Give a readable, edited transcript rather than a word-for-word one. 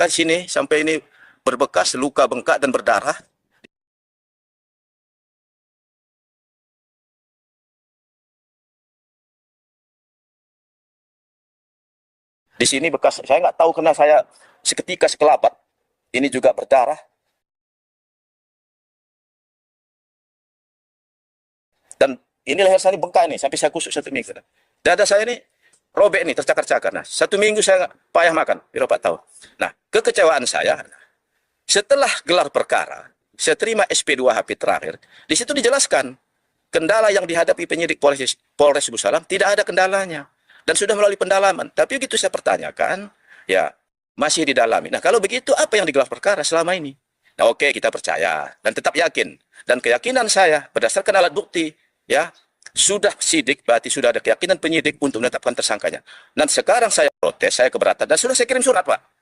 di sini sampai ini berbekas, luka bengkak dan berdarah. Di sini bekas, saya nggak tahu karena saya seketika sekelabat. Ini juga berdarah. Dan ini leher saya ini bengkak nih, sampai saya kusuk 1 minggu. Dada saya ini robek nih, tercakar-cakar. Nah, 1 minggu saya payah makan, Biro Pak tahu. Nah, kekecewaan saya, setelah gelar perkara, saya terima SP2HP terakhir, di situ dijelaskan, kendala yang dihadapi penyidik Polres Busalam tidak ada kendalanya. Dan sudah melalui pendalaman. Tapi begitu saya pertanyakan, ya masih didalami. Nah, kalau begitu apa yang digelar perkara selama ini? Nah, oke, kita percaya dan tetap yakin. Dan keyakinan saya berdasarkan alat bukti, ya sudah sidik, berarti sudah ada keyakinan penyidik untuk menetapkan tersangkanya. Dan sekarang saya protes, saya keberatan dan sudah saya kirim surat, Pak.